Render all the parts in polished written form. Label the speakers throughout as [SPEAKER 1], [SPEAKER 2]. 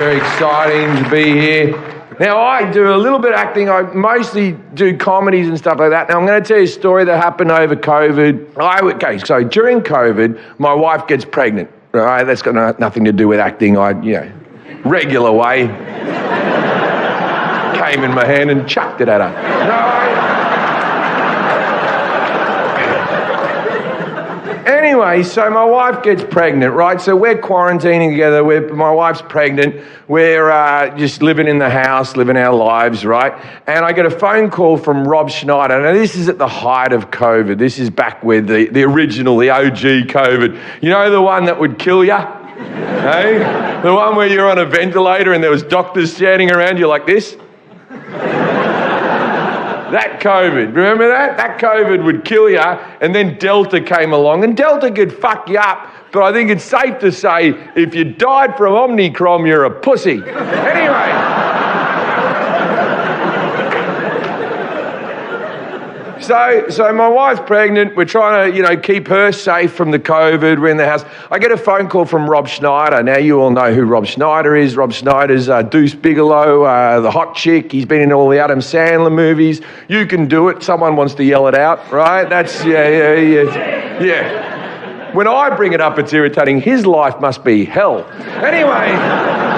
[SPEAKER 1] Very exciting to be here. Now, I do a little bit of acting. I mostly do comedies and stuff like that. Now, I'm going to tell you a story that happened over COVID. So during COVID, my wife gets pregnant. Right? That's got nothing to do with acting. Regular way. Came in my hand and chucked it at her. Anyway, so my wife gets pregnant, right? So we're quarantining together. My wife's pregnant. We're just living in the house, living our lives, right? And I get a phone call from Rob Schneider. Now, this is at the height of COVID. This is back with the original, the OG COVID. You know, the one that would kill you? Hey? The one where you're on a ventilator and there was doctors standing around you like this? That COVID, remember that? That COVID would kill you, and then Delta came along, and Delta could fuck you up, but I think it's safe to say if you died from Omicron, you're a pussy. Anyway. So my wife's pregnant. We're trying to, keep her safe from the COVID. We're in the house. I get a phone call from Rob Schneider. Now, you all know who Rob Schneider is. Rob Schneider's Deuce Bigalow, the hot chick. He's been in all the Adam Sandler movies. You can do it. Someone wants to yell it out, right? That's, yeah. When I bring it up, it's irritating. His life must be hell. Anyway.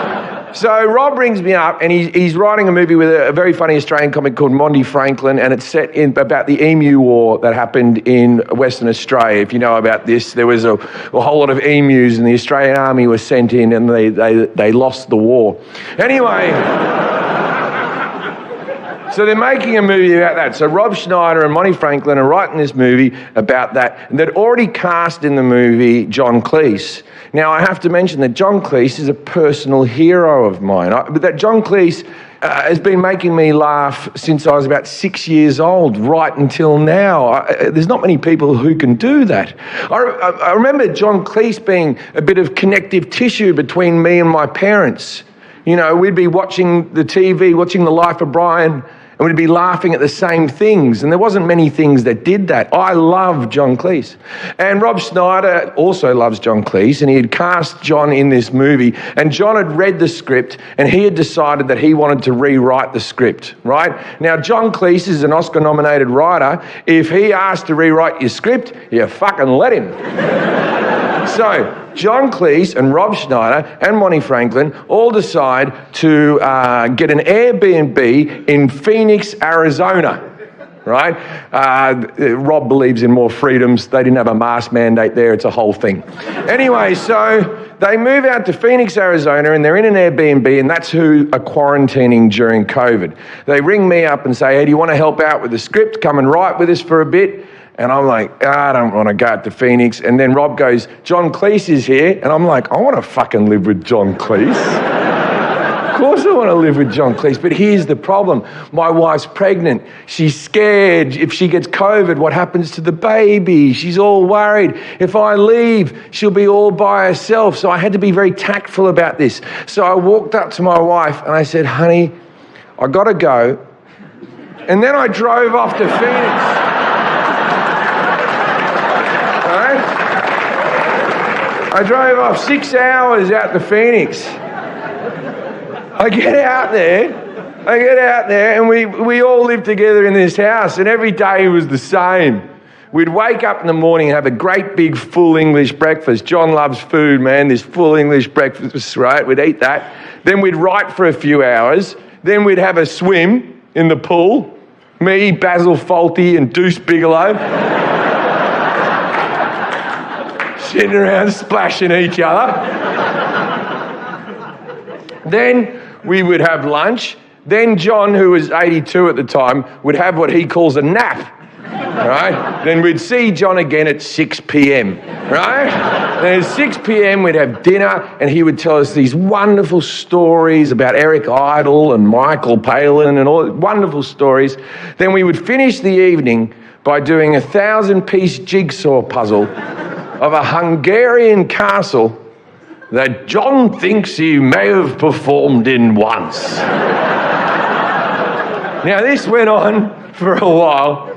[SPEAKER 1] So Rob rings me up, and he's writing a movie with a very funny Australian comic called Monty Franklin, and it's set in about the Emu War that happened in Western Australia. If you know about this, there was a whole lot of emus, and the Australian Army was sent in, and they lost the war. Anyway, so they're making a movie about that. So Rob Schneider and Monty Franklin are writing this movie about that, and they'd already cast in the movie John Cleese. Now, I have to mention that John Cleese is a personal hero of mine. That John Cleese has been making me laugh since I was about 6 years old, right until now. There's not many people who can do that. I remember John Cleese being a bit of connective tissue between me and my parents. We'd be watching the TV, watching The Life of Brian, and we'd be laughing at the same things. And there wasn't many things that did that. I love John Cleese. And Rob Schneider also loves John Cleese, and he had cast John in this movie. And John had read the script, and he had decided that he wanted to rewrite the script, right? Now, John Cleese is an Oscar-nominated writer. If he asked to rewrite your script, you fucking let him. So, John Cleese and Rob Schneider and Monty Franklin all decide to get an Airbnb in Phoenix, Arizona, right? Rob believes in more freedoms. They didn't have a mask mandate there. It's a whole thing. Anyway, so they move out to Phoenix, Arizona, and they're in an Airbnb, and that's who are quarantining during COVID. They ring me up and say, hey, do you want to help out with the script? Come and write with us for a bit. And I'm like, I don't want to go out to Phoenix. And then Rob goes, John Cleese is here. And I'm like, I want to fucking live with John Cleese. Of course I want to live with John Cleese. But here's the problem. My wife's pregnant. She's scared. If she gets COVID, what happens to the baby? She's all worried. If I leave, she'll be all by herself. So I had to be very tactful about this. So I walked up to my wife and I said, honey, I got to go. And then I drove off to Phoenix. I drove off 6 hours out to Phoenix. I get out there, and we all lived together in this house, and every day was the same. We'd wake up in the morning and have a great big full English breakfast. John loves food, man, this full English breakfast, right? We'd eat that. Then we'd write for a few hours. Then we'd have a swim in the pool. Me, Basil Fawlty, and Deuce Bigalow. Sitting around splashing each other. Then we would have lunch. Then John, who was 82 at the time, would have what he calls a nap, right? Then we'd see John again at 6 p.m, right? Then at 6 p.m, we'd have dinner, and he would tell us these wonderful stories about Eric Idle and Michael Palin and all wonderful stories. Then we would finish the evening by doing a 1,000-piece jigsaw puzzle of a Hungarian castle that John thinks he may have performed in once. Now, this went on for a while,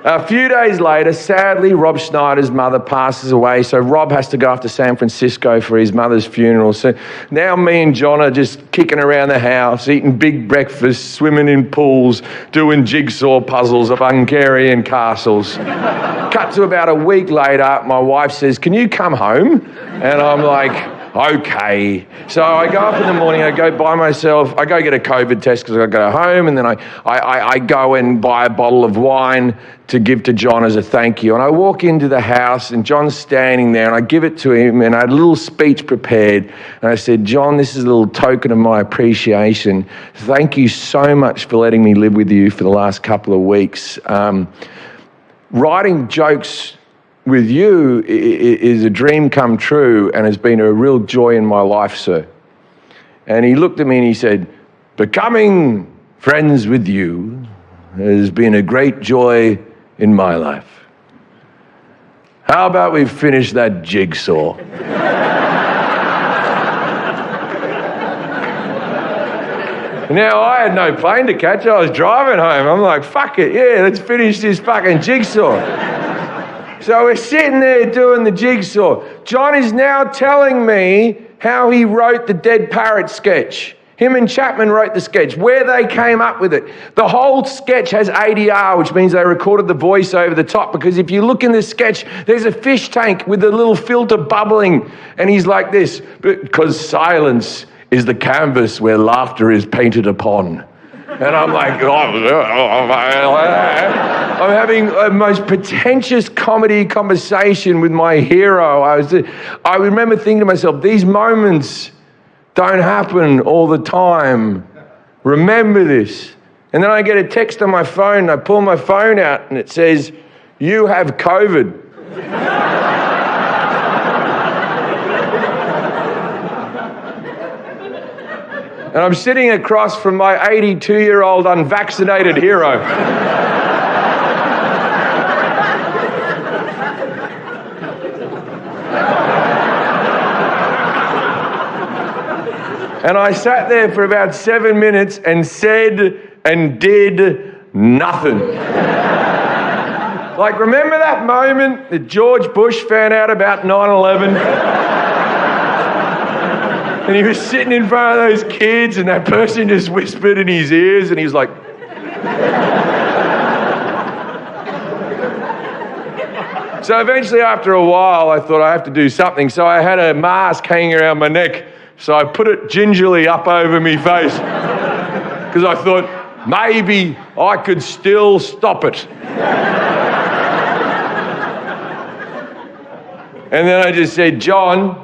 [SPEAKER 1] A few days later, sadly, Rob Schneider's mother passes away, so Rob has to go off to San Francisco for his mother's funeral. So now me and John are just kicking around the house, eating big breakfasts, swimming in pools, doing jigsaw puzzles of Hungarian castles. Cut to about a week later, my wife says, "Can you come home?" And I'm like, okay. So I go up in the morning, I go by myself, I go get a COVID test because I go home, and then I go and buy a bottle of wine to give to John as a thank you. And I walk into the house and John's standing there, and I give it to him, and I had a little speech prepared. And I said, "John, this is a little token of my appreciation. Thank you so much for letting me live with you for the last couple of weeks. Writing jokes with you is a dream come true and has been a real joy in my life, sir." And he looked at me and he said, "Becoming friends with you has been a great joy in my life. How about we finish that jigsaw?" Now, I had no plane to catch. I was driving home. I'm like, fuck it, yeah, let's finish this fucking jigsaw. So we're sitting there doing the jigsaw. John is now telling me how he wrote the Dead Parrot sketch. Him and Chapman wrote the sketch, where they came up with it. The whole sketch has ADR, which means they recorded the voice over the top, because if you look in the sketch, there's a fish tank with a little filter bubbling, and he's like this, "Because silence is the canvas where laughter is painted upon." And I'm like, I'm having a most pretentious comedy conversation with my hero. I remember thinking to myself, these moments don't happen all the time. Remember this. And then I get a text on my phone, and I pull my phone out, and it says, "You have COVID." And I'm sitting across from my 82-year-old unvaccinated hero. And I sat there for about 7 minutes and said and did nothing. Like, remember that moment that George Bush found out about 9/11? And he was sitting in front of those kids, and that person just whispered in his ears, and he was like... So eventually, after a while, I thought I have to do something. So I had a mask hanging around my neck. So I put it gingerly up over my face, because I thought maybe I could still stop it. And then I just said, "John,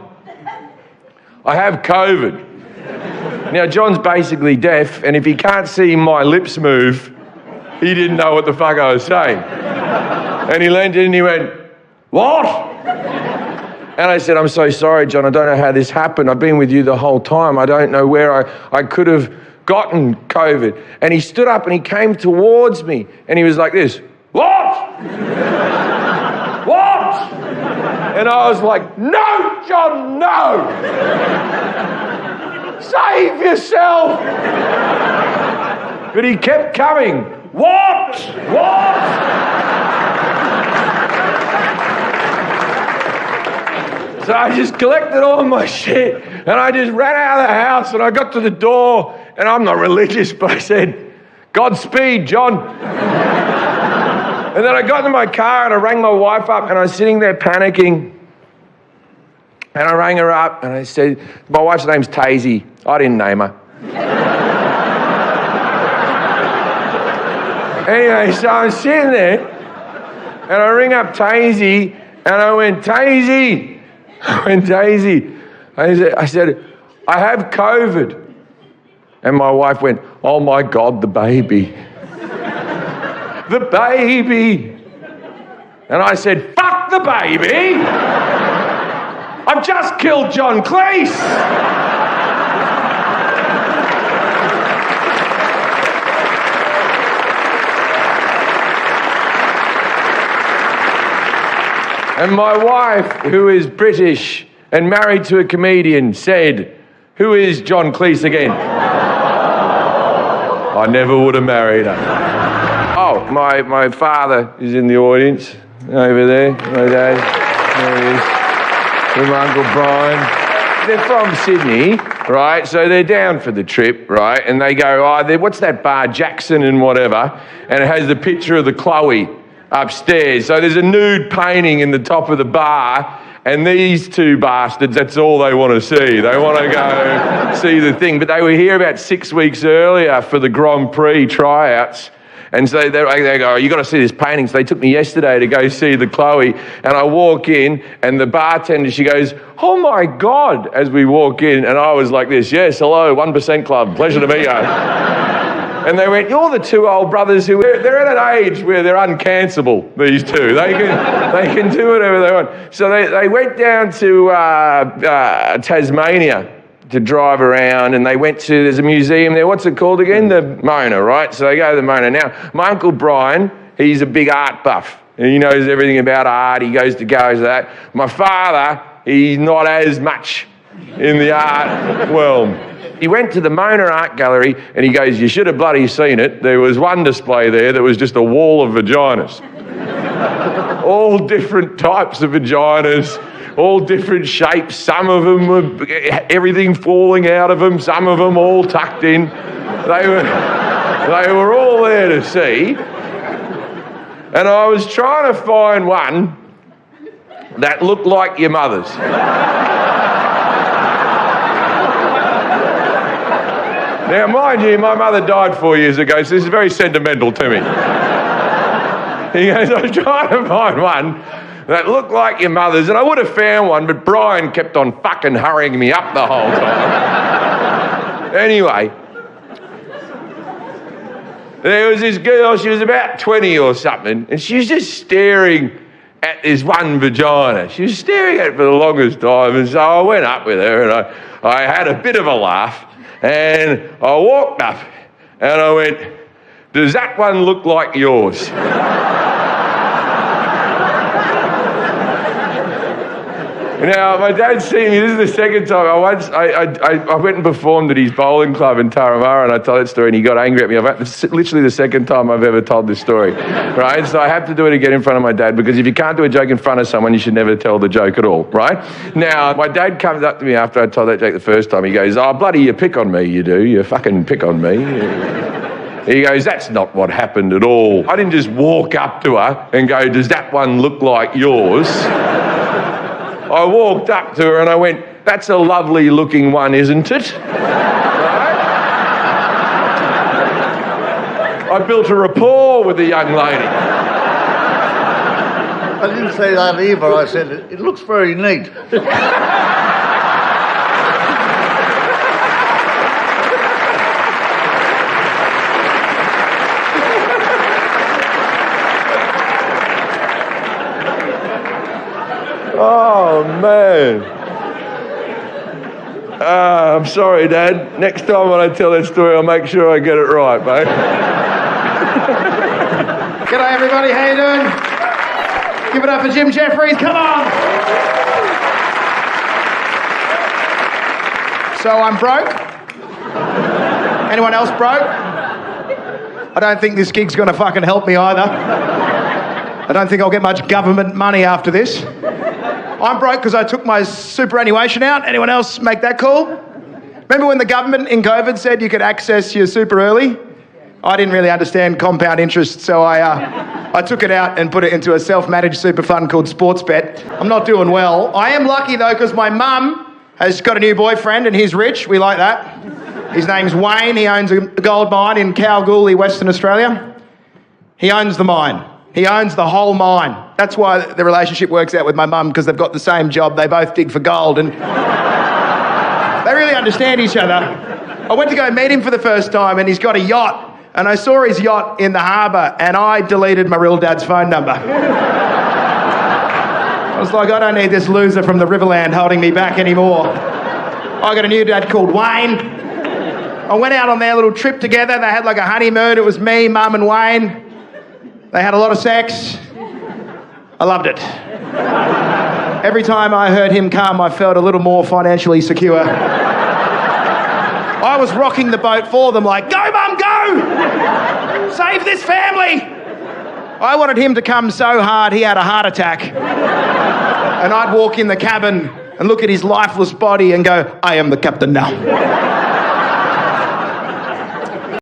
[SPEAKER 1] I have COVID." Now, John's basically deaf, and if he can't see my lips move, he didn't know what the fuck I was saying. And he leaned in and he went, "What?" And I said, "I'm so sorry, John. I don't know how this happened. I've been with you the whole time. I don't know where I could have gotten COVID." And he stood up and he came towards me, and he was like this, "What? What?" And I was like, "No, John, no! Save yourself!" But he kept coming. "What? What?" So I just collected all my shit, and I just ran out of the house, and I got to the door, and I'm not religious, but I said, "Godspeed, John." And then I got in my car and I rang my wife up, and I was sitting there panicking. And I rang her up and I said, my wife's name's Tazy. I didn't name her. Anyway, so I'm sitting there and I ring up Tazy and I went, "Tazy." I said, "I have COVID." And my wife went, "Oh my God, the baby." The baby. And I said, "Fuck the baby. I've just killed John Cleese." And my wife, who is British and married to a comedian, said, "Who is John Cleese again?" I never would have married her. Oh, my father is in the audience over there. My dad, there he is, with my Uncle Brian. They're from Sydney, right? So they're down for the trip, right? And they go, what's that bar, Jackson and whatever? And it has the picture of the Chloe upstairs. So there's a nude painting in the top of the bar, and these two bastards, that's all they want to see. They want to go see the thing. But they were here about 6 weeks earlier for the Grand Prix tryouts. And so they go, you got to see this painting. So they took me yesterday to go see the Chloe. And I walk in, and the bartender, she goes, oh my God, as we walk in. And I was like this, yes, hello, 1% Club, pleasure to meet you. And they went, you're the two old brothers who, they're at an age where they're uncancelable, these two. They can do whatever they want. So they went down to Tasmania to drive around, and they went to, there's a museum there, what's it called again? The Mona, right? So they go to the Mona. Now, my Uncle Brian, he's a big art buff, and he knows everything about art. He goes to that. My father, he's not as much in the art realm. He went to the Mona Art Gallery, and he goes, you should have bloody seen it. There was one display there that was just a wall of vaginas. All different types of vaginas, all different shapes. Some of them were everything falling out of them. Some of them all tucked in. They were all there to see. And I was trying to find one that looked like your mother's. Now, mind you, my mother died 4 years ago, so this is very sentimental to me. He goes, I was trying to find one that looked like your mother's, and I would have found one, but Brian kept on fucking hurrying me up the whole time. Anyway, there was this girl, she was about 20 or something, and she was just staring at this one vagina. She was staring at it for the longest time, and so I went up with her, and I had a bit of a laugh, and I walked up, and I went, does that one look like yours? Now, my dad's seen me, this is the second time. I went and performed at his bowling club in Turramurra, and I told that story, and he got angry at me. It's literally the second time I've ever told this story, right? So I have to do it again in front of my dad, because if you can't do a joke in front of someone, you should never tell the joke at all, right? Now, my dad comes up to me after I told that joke the first time. He goes, oh, bloody, you pick on me, you do. You fucking pick on me. He goes, that's not what happened at all. I didn't just walk up to her and go, does that one look like yours? I walked up to her and I went, that's a lovely looking one, isn't it? Right? I built a rapport with the young lady.
[SPEAKER 2] I didn't say that either. I said, it looks very neat.
[SPEAKER 1] Oh, man. I'm sorry, Dad. Next time when I tell that story, I'll make sure I get it right, mate.
[SPEAKER 3] G'day, everybody. How you doing? Give it up for Jim Jefferies. Come on. So I'm broke. Anyone else broke? I don't think this gig's going to fucking help me either. I don't think I'll get much government money after this. I'm broke because I took my superannuation out. Anyone else make that call? Remember when the government in COVID said you could access your super early? I didn't really understand compound interest, so I took it out and put it into a self-managed super fund called Sportsbet. I'm not doing well. I am lucky though, because my mum has got a new boyfriend and he's rich. We like that. His name's Wayne. He owns a gold mine in Kalgoorlie, Western Australia. He owns the mine. He owns the whole mine. That's why the relationship works out with my mum, because they've got the same job. They both dig for gold and they really understand each other. I went to go meet him for the first time and he's got a yacht, and I saw his yacht in the harbour and I deleted my real dad's phone number. I was like, I don't need this loser from the Riverland holding me back anymore. I got a new dad called Wayne. I went out on their little trip together. They had like a honeymoon. It was me, Mum and Wayne. They had a lot of sex. I loved it. Every time I heard him come, I felt a little more financially secure. I was rocking the boat for them like, go, Mum, go! Save this family! I wanted him to come so hard he had a heart attack. And I'd walk in the cabin and look at his lifeless body and go, I am the captain now.